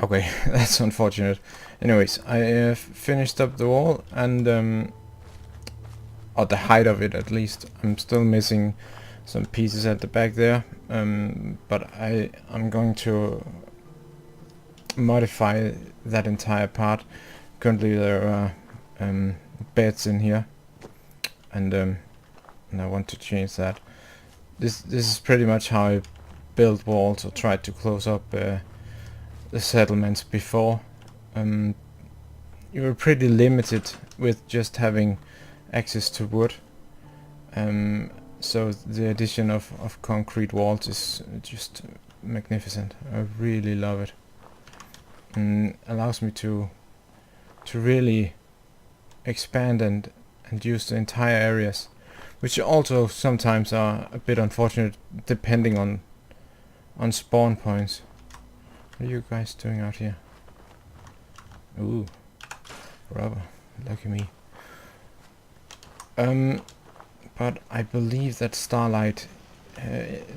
Okay, that's unfortunate. Anyways, I finished up the wall and or the height of it at least. I'm still missing some pieces at the back there, but I'm going to modify that entire part. Currently there are beds in here, and I want to change that. This is pretty much how I built walls or tried to close up the settlements before. You were pretty limited with just having access to wood, so the addition of concrete walls is just magnificent. I really love it, and allows me to really expand and use the entire areas, which also sometimes are a bit unfortunate depending on spawn points. What are you guys doing out here? Ooh, rubber. Lucky me. But I believe that Starlight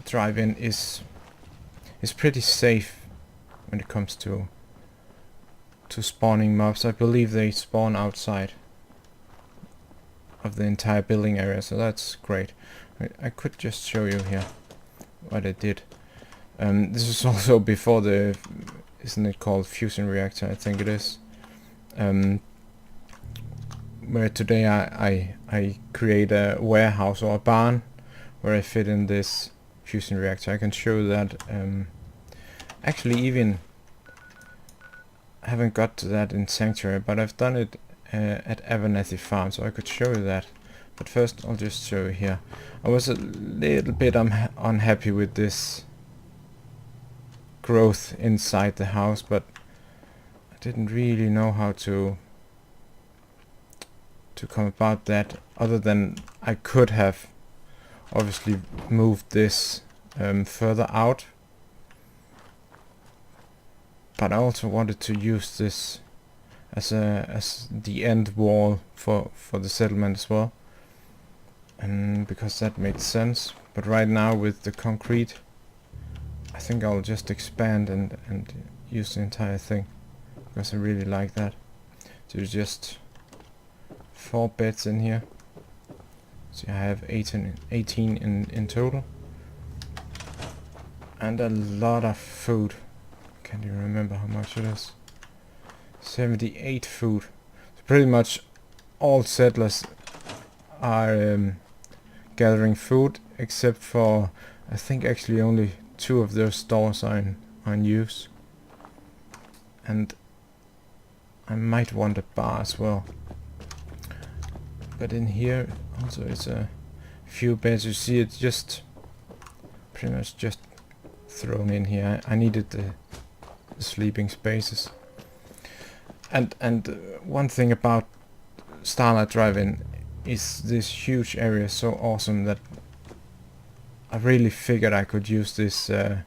Drive-in is pretty safe when it comes to spawning mobs. I believe they spawn outside of the entire building area, so that's great. I could just show you here what I did. This is also before the, isn't it called fusion reactor? I think it is. Where today I create a warehouse or a barn where I fit in this fusion reactor. I can show that. Actually, even I haven't got to that in Sanctuary, but I've done it at Abernathy Farm, so I could show you that. But first, I'll just show you here. I was a little bit unhappy with this growth inside the house, but I didn't really know how to come about that, other than I could have obviously moved this further out, but I also wanted to use this as the end wall for the settlement as well, and because that made sense. But right now with the concrete, I think I'll just expand and use the entire thing, because I really like that. So just 4 beds in here. So I have 18 in total, and a lot of food. Can't even remember how much it is. 78 food. So pretty much all settlers are gathering food, except for I think actually only 2 of those stores are in use, and I might want a bar as well. But in here also it's a few beds. You see, it's just pretty much just thrown in here. I needed the sleeping spaces. And one thing about Starlight Drive-in is this huge area, so awesome that I really figured I could use this I'm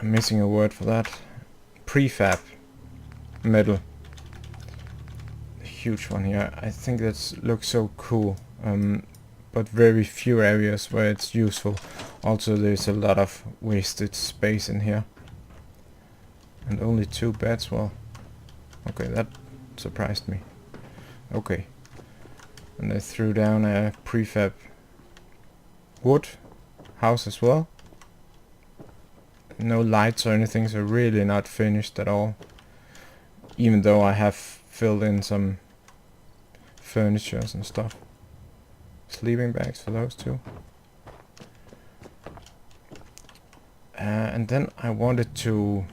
missing a word for that, prefab metal. Huge one here. I think that looks so cool, but very few areas where it's useful. Also, there's a lot of wasted space in here, and only 2 beds. Well, okay, that surprised me. Okay, and I threw down a prefab wood house as well. No lights or anything, so really not finished at all, even though I have filled in some furnitures and stuff. Sleeping bags for those 2. And then I wanted to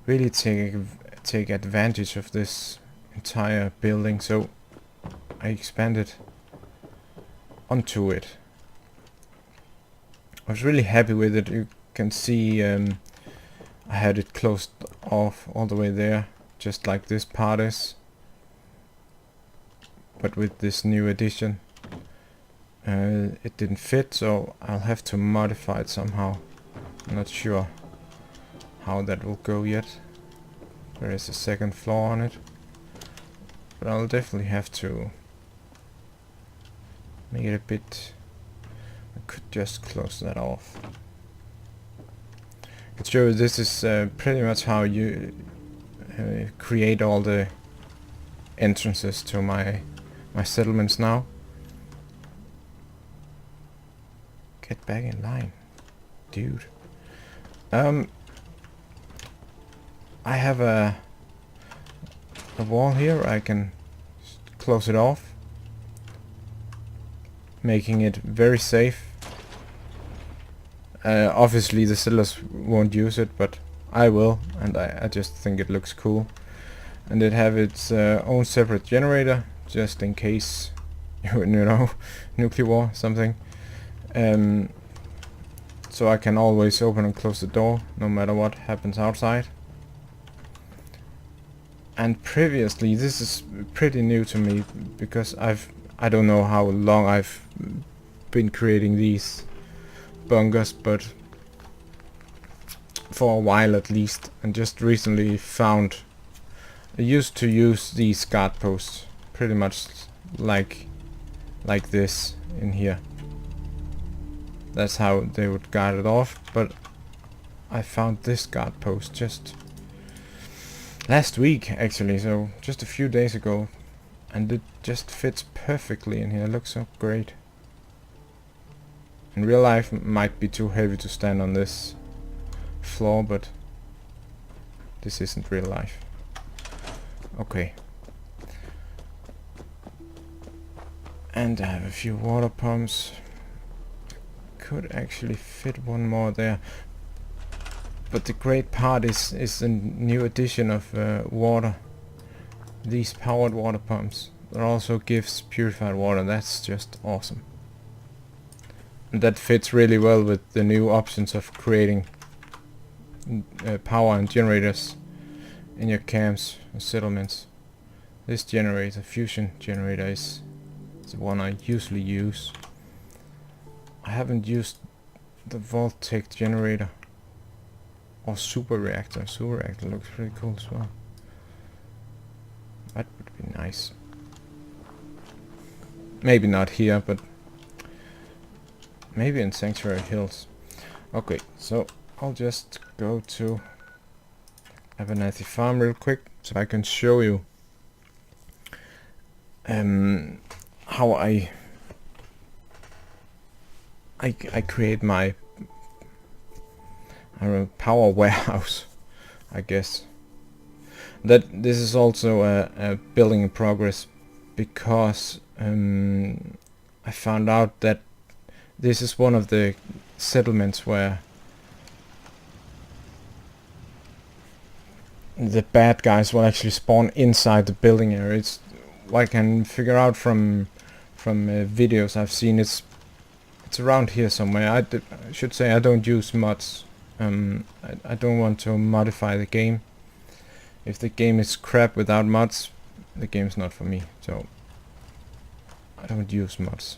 really take advantage of this entire building, so I expanded onto it. I was really happy with it. You can see I had it closed off all the way there, just like this part is. But with this new addition, it didn't fit, so I'll have to modify it somehow. I'm not sure how that will go yet. There is a 2nd floor on it, but I'll definitely have to make it a bit. I could just close that off. show you this is pretty much how you create all the entrances to my settlements now. Get back in line, dude. I have a wall here. I can close it off, making it very safe. Obviously the settlers won't use it, but I will, and I just think it looks cool. And it have its own separate generator, just in case, you know, nuclear war, something. So I can always open and close the door, no matter what happens outside. And previously, this is pretty new to me, because I don't know how long I've been creating these bunkers, but for a while at least, and just recently found I used to use these guard posts pretty much like this in here. That's how they would guard it off, but I found this guard post just last week actually, so just a few days ago, and it just fits perfectly in here. It looks so great. In real life it might be too heavy to stand on this floor, but this isn't real life. Okay. And I have a few water pumps. Could actually fit one more there. But the great part is the new addition of water. These powered water pumps. That also gives purified water. That's just awesome. And that fits really well with the new options of creating power and generators in your camps and settlements. This generator, fusion generator, is the one I usually use. I haven't used the voltaic generator or super reactor. Super reactor looks pretty cool as well. That would be nice. Maybe not here, but maybe in Sanctuary Hills. Okay, so I'll just go to Abernathy Farm real quick so I can show you how I create my power warehouse, I guess. That this is also a building in progress, because I found out that this is one of the settlements where the bad guys will actually spawn inside the building area. It's what I can figure out from videos I've seen. It's around here somewhere. I should say I don't use mods. I don't want to modify the game. If the game is crap without mods, the game's not for me. So I don't use mods.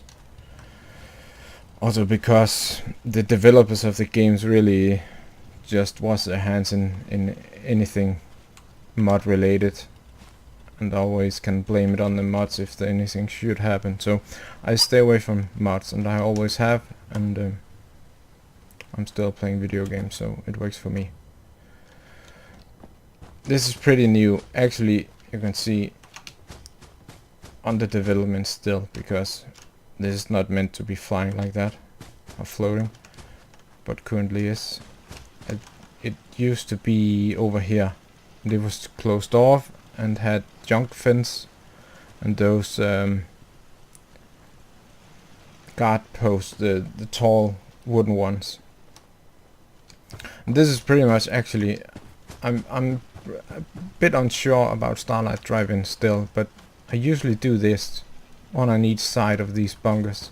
Also because the developers of the games really just wash their hands in anything mod related, and always can blame it on the mods if anything should happen. So I stay away from mods, and I always have, and I'm still playing video games, so it works for me. This is pretty new. Actually, you can see under development still, because this is not meant to be flying like that or floating, but currently is. It used to be over here, and it was closed off and had junk fence and those guard posts, the tall wooden ones. And this is pretty much, actually, I'm a bit unsure about Starlight Drive still, but I usually do this, one on each side of these bunkers.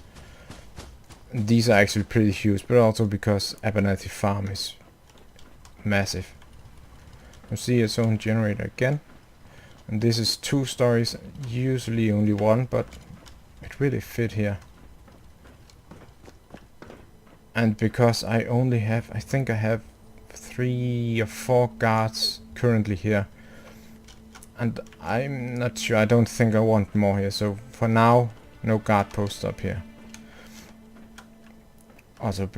These are actually pretty huge, but also because Abernathy Farm is massive. You see its own generator again, and this is 2 stories, usually only 1, but it really fit here. And because I only have, I think I have 3 or 4 guards currently here, and I'm not sure, I don't think I want more here, so for now no guard posts up here. Also,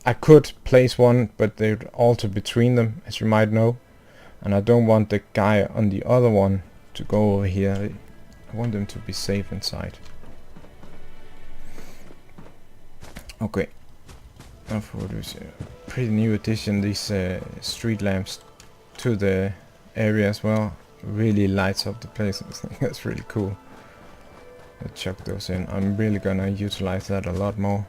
I could place one, but they would alter between them, as you might know. And I don't want the guy on the other one to go over here. I want them to be safe inside. Okay. Now for this pretty new addition, these street lamps to the area as well. Really lights up the place. I think that's really cool. I'll chuck those in. I'm really gonna utilize that a lot more.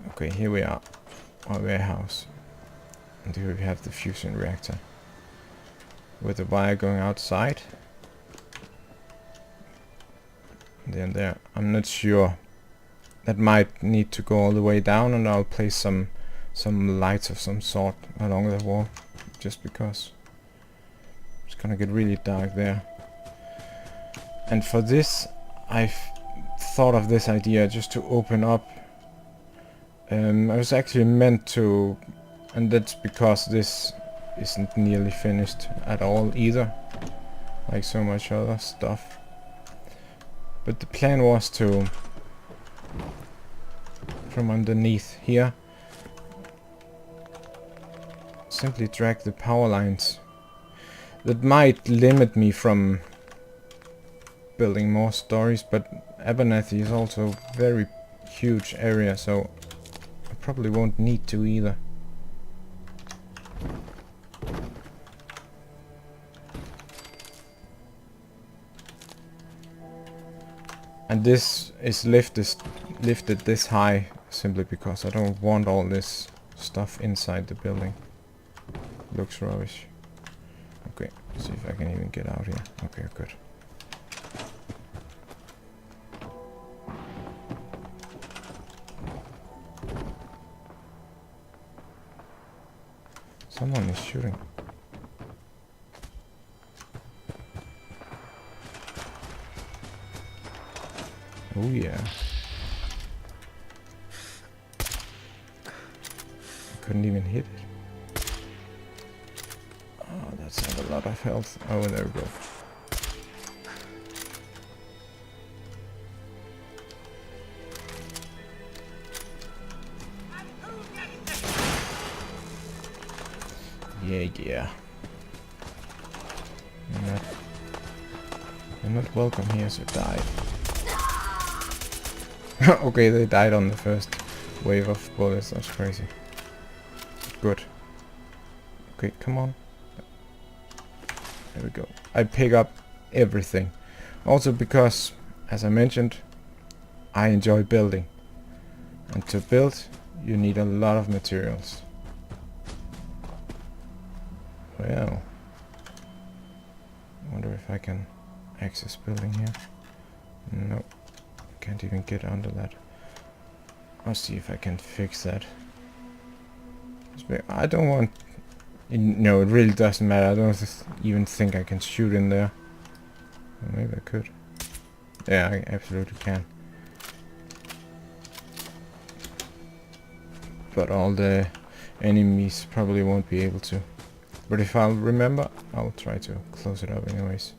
Okay, here we are. Our warehouse. And here we have the fusion reactor. With the wire going outside. And then there. I'm not sure. That might need to go all the way down, and I'll place some lights of some sort along the wall. Just because. It's gonna get really dark there. And for this, I've thought of this idea just to open up. I was actually meant to, and that's because this isn't nearly finished at all either, like so much other stuff. But the plan was to, from underneath here, simply drag the power lines. That might limit me from building more stories, but Abernathy is also a very huge area, so I probably won't need to either. And this is lifted this high simply because I don't want all this stuff inside the building. Looks rubbish. Okay, see if I can even get out here. Okay, good. Someone is shooting. Oh yeah. I couldn't even hit it. Oh, that's not a lot of health. Oh, there we go. Yeah. You're not welcome here, so die. Okay, they died on the first wave of bullets. That's crazy. Good. Okay, come on. There we go. I pick up everything. Also because, as I mentioned, I enjoy building. And to build, you need a lot of materials. Well, I wonder if I can access building here. No, can't even get under that. I'll see if I can fix that. I don't want... No, it really doesn't matter. I don't even think I can shoot in there. Well, maybe I could. Yeah, I absolutely can. But all the enemies probably won't be able to. But if I'll remember, I'll try to close it up anyways.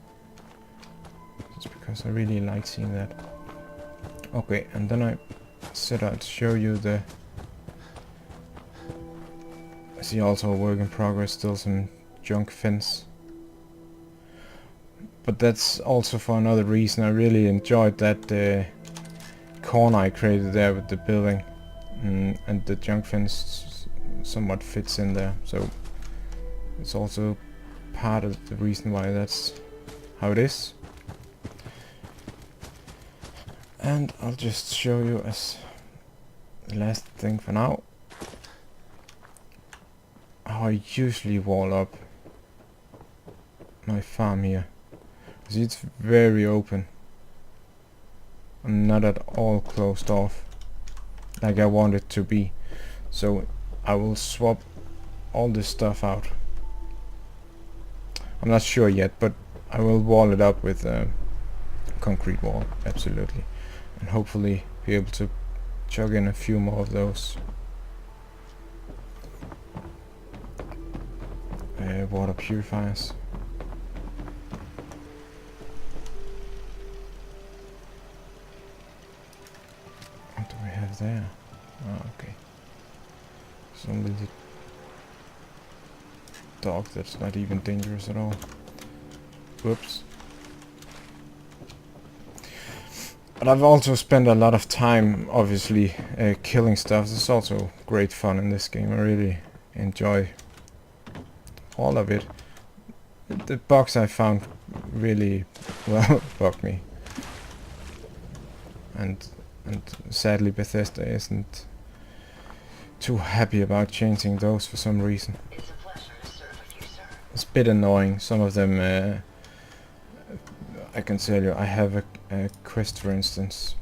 Just because I really like seeing that. Okay, and then I said I'd show you the... I see also a work in progress, still some junk fence. But that's also for another reason. I really enjoyed that corner I created there with the building. And the junk fence somewhat fits in there. So it's also part of the reason why that's how it is. And I'll just show you as the last thing for now how I usually wall up my farm here. See, it's very open. I'm not at all closed off like I want it to be. So I will swap all this stuff out. I'm not sure yet, but I will wall it up with a concrete wall, absolutely. And hopefully be able to chug in a few more of those water purifiers. do we have there? Oh, okay. It's only the dog that's not even dangerous at all. Whoops. But I've also spent a lot of time, obviously, killing stuff. There's also great fun in this game. I really enjoy all of it. The box I found really, well, bugged me. And sadly Bethesda isn't too happy about changing those for some reason. It's a bit annoying. Some of them, I can tell you, I have a quest, for instance.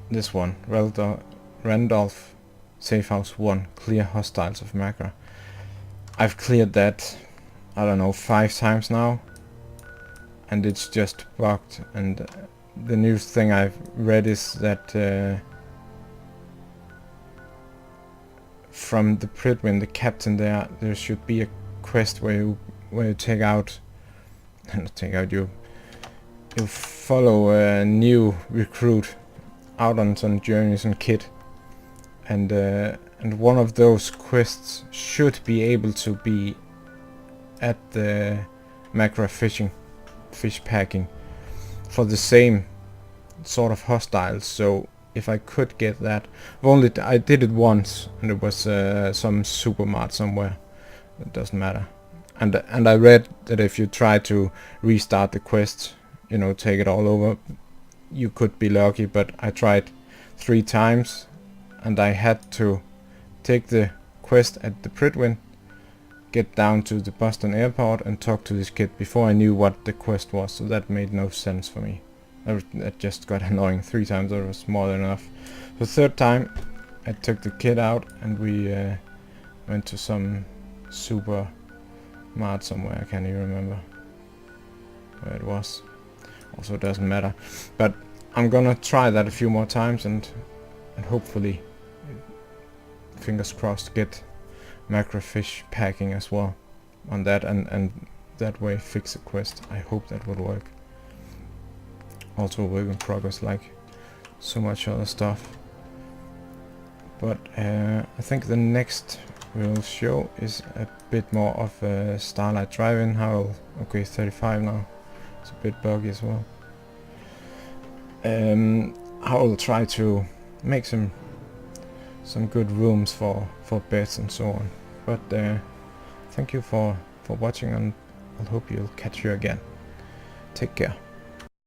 This one, Randolph Safe House 1, clear hostiles of Macra. I've cleared that, I don't know, 5 times now, and it's just bugged. And the new thing I've read is that from the Pridwin, the captain there should be a quest where you take out, not take out, you follow a new recruit out on some journeys and kit, and one of those quests should be able to be at the Macra fish packing for the same sort of hostiles. So if I could get that, I did it once, and it was some supermart somewhere. It doesn't matter. And I read that if you try to restart the quest, you know, take it all over, you could be lucky. But I tried 3 times, and I had to take the quest at the Pridwin, get down to the Boston airport, and talk to this kid before I knew what the quest was. So that made no sense for me. That just got annoying. 3 times that was more than enough. The 3rd time I took the kid out, and we went to some super mart somewhere. I can't even remember where it was. Also doesn't matter. But I'm gonna try that a few more times, and hopefully, fingers crossed, get macrofish packing as well on that, and that way fix the quest. I hope that would work. Also a work in progress, like so much other stuff. But I think the next we'll show is a bit more of a Starlight Drive. Okay, 35 now. It's a bit buggy as well. I will try to make some good rooms for beds and so on. But thank you for watching, and I hope you'll catch you again. Take care.